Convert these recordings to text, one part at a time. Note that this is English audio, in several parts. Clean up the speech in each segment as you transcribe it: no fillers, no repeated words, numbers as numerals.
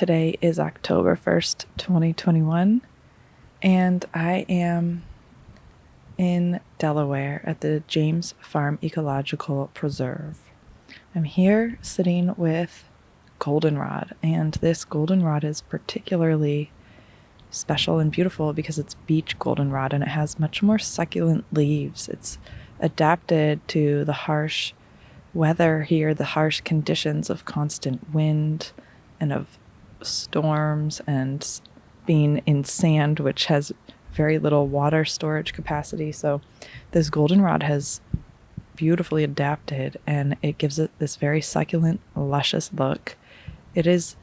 Today is October 1st, 2021, and I am in Delaware at the James Farm Ecological Preserve. I'm here sitting with Goldenrod, and this goldenrod is particularly special and beautiful because it's beach goldenrod and it has much more succulent leaves. It's adapted to the harsh weather here, the harsh conditions of constant wind and of storms and being in sand, which has very little water storage capacity. So this goldenrod has beautifully adapted, and it gives it this very succulent, luscious look. It is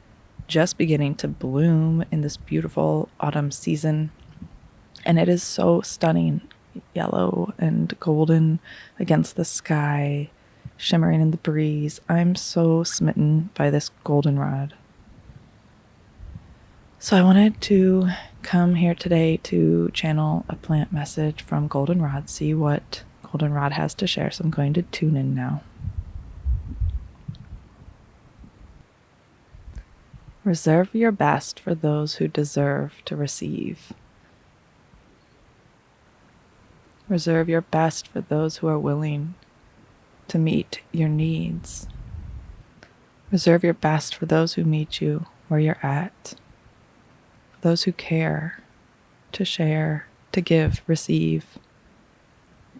just beginning to bloom in this beautiful autumn season, and it is so stunning, yellow and golden against the sky, shimmering in the breeze. I'm so smitten by this goldenrod. So I wanted to come here today to channel a plant message from Goldenrod, see what Goldenrod has to share. So I'm going to tune in now. Reserve your best for those who deserve to receive. Reserve your best for those who are willing to meet your needs. Reserve your best for those who meet you where you're at. For those who care, to share, to give, receive,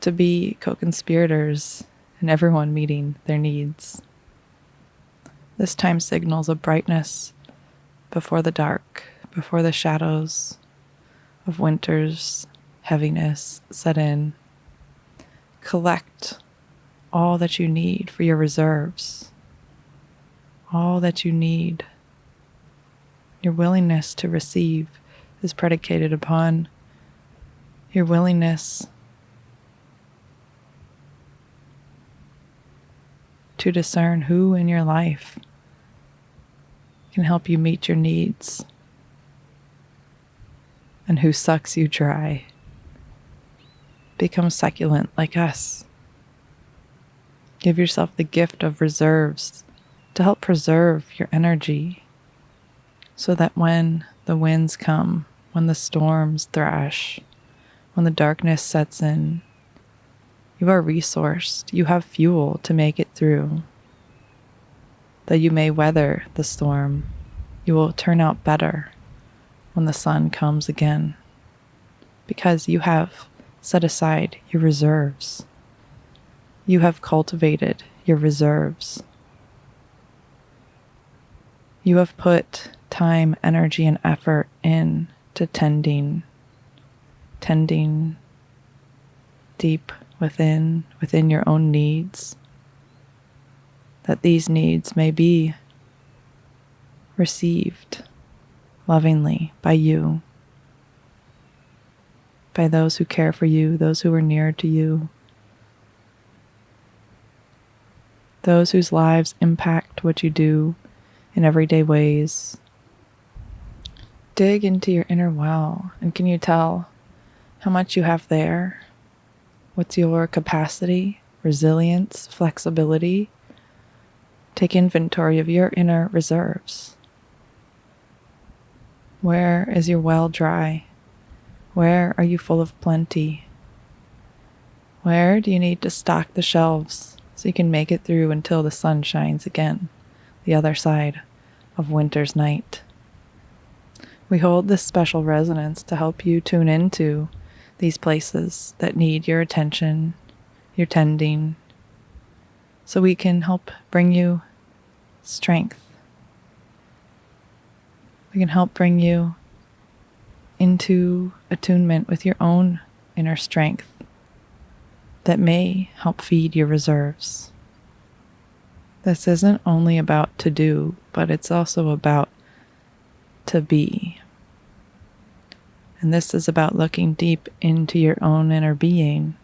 to be co-conspirators in everyone meeting their needs. This time signals a brightness before the dark, before the shadows of winter's heaviness set in. Collect all that you need for your reserves, all that you need. Your willingness to receive is predicated upon your willingness to discern who in your life can help you meet your needs and who sucks you dry. Become succulent like us. Give yourself the gift of reserves to help preserve your energy so that when the winds come, when the storms thrash, when the darkness sets in, you are resourced. You have fuel to make it through. Though you may weather the storm, you will turn out better when the sun comes again, because you have set aside your reserves. You have cultivated your reserves. You have put time, energy, and effort in to tending deep within your own needs, that these needs may be received lovingly by you, by those who care for you, those who are near to you, those whose lives impact what you do in everyday ways. Dig into your inner well, and can you tell how much you have there? What's your capacity, resilience, flexibility? Take inventory of your inner reserves. Where is your well dry? Where are you full of plenty? Where do you need to stock the shelves so you can make it through until the sun shines again, the other side of winter's night? We hold this special resonance to help you tune into these places that need your attention, your tending, so we can help bring you strength. We can help bring you into attunement with your own inner strength that may help feed your reserves. This isn't only about to do, but it's also about to be. And this is about looking deep into your own inner being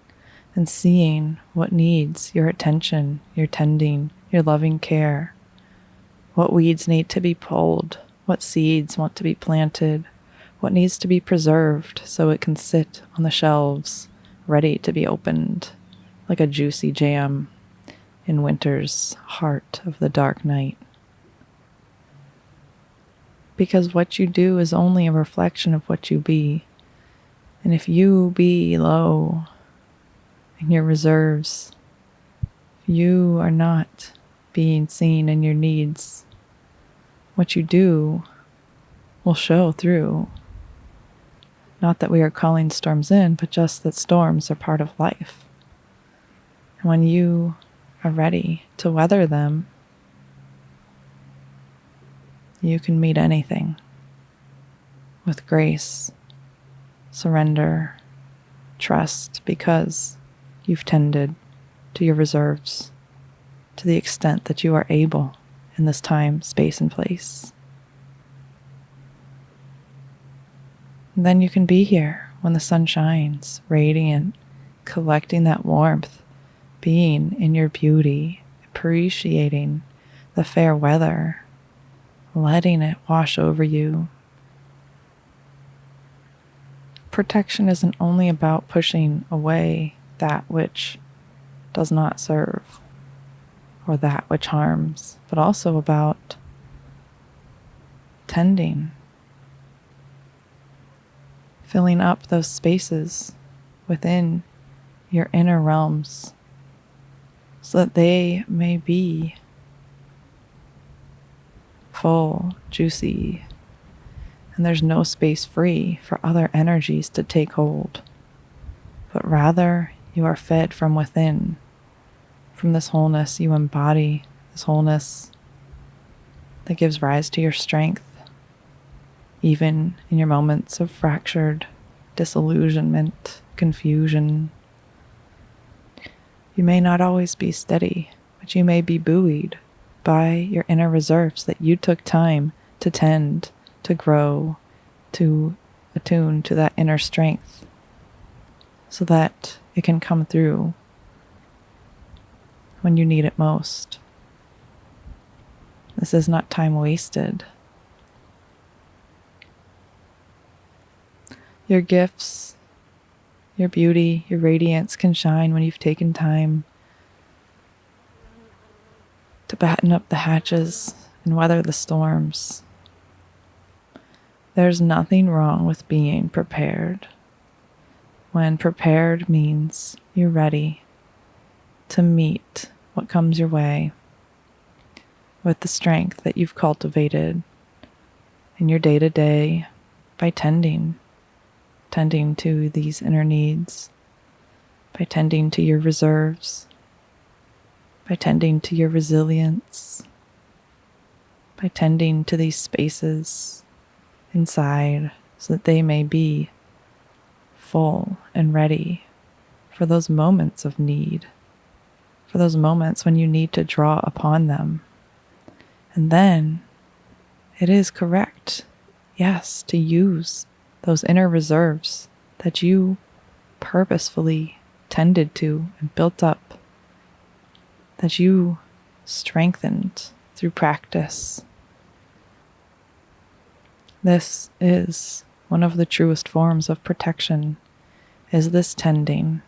and seeing what needs your attention, your tending, your loving care, what weeds need to be pulled, what seeds want to be planted, what needs to be preserved so it can sit on the shelves ready to be opened like a juicy jam in winter's heart of the dark night. because what you do is only a reflection of what you be. And if you be low in your reserves, if you are not being seen in your needs, what you do will show through. Not that we are calling storms in, but just that storms are part of life. And when you are ready to weather them, you can meet anything with grace, surrender, trust, because you've tended to your reserves to the extent that you are able in this time, space, and place. And then you can be here when the sun shines, radiant, collecting that warmth, being in your beauty, appreciating the fair weather, letting it wash over you. Protection isn't only about pushing away that which does not serve or that which harms, but also about tending, filling up those spaces within your inner realms so that they may be full, juicy, and there's no space free for other energies to take hold, but rather you are fed from within. From this wholeness, you embody this wholeness that gives rise to your strength, even in your moments of fractured disillusionment, confusion. You may not always be steady, but you may be buoyed by your inner reserves that you took time to tend, to grow, to attune to that inner strength so that it can come through when you need it most. This is not time wasted. Your gifts, your beauty, your radiance can shine when you've taken time to batten up the hatches and weather the storms. There's nothing wrong with being prepared. When prepared means you're ready to meet what comes your way with the strength that you've cultivated in your day-to-day by tending to these inner needs, by tending to your reserves, by tending to your resilience, by tending to these spaces inside so that they may be full and ready for those moments of need, for those moments when you need to draw upon them. And then it is correct, yes, to use those inner reserves that you purposefully tended to and built up, that you strengthened through practice. This is one of the truest forms of protection, is this tending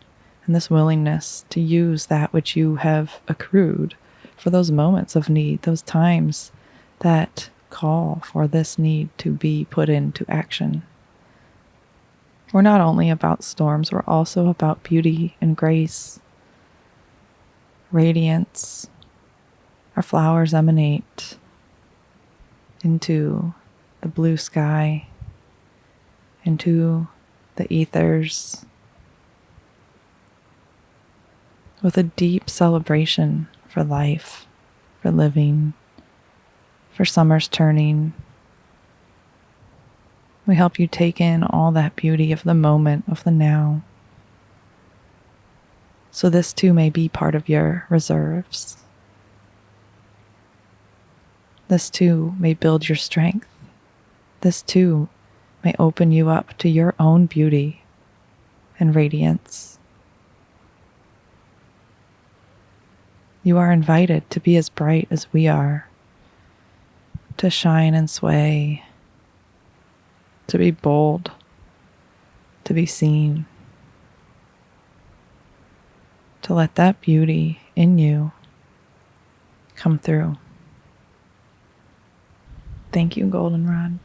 and this willingness to use that which you have accrued for those moments of need, those times that call for this need to be put into action. We're not only about storms, we're also about beauty and grace, radiance. Our flowers emanate into the blue sky, into the ethers, with a deep celebration for life, for living, for summer's turning. We help you take in all that beauty of the moment, of the now. So this too may be part of your reserves. This too may build your strength. This too may open you up to your own beauty and radiance. You are invited to be as bright as we are, to shine and sway, to be bold, to be seen, to let that beauty in you come through. Thank you, Goldenrod.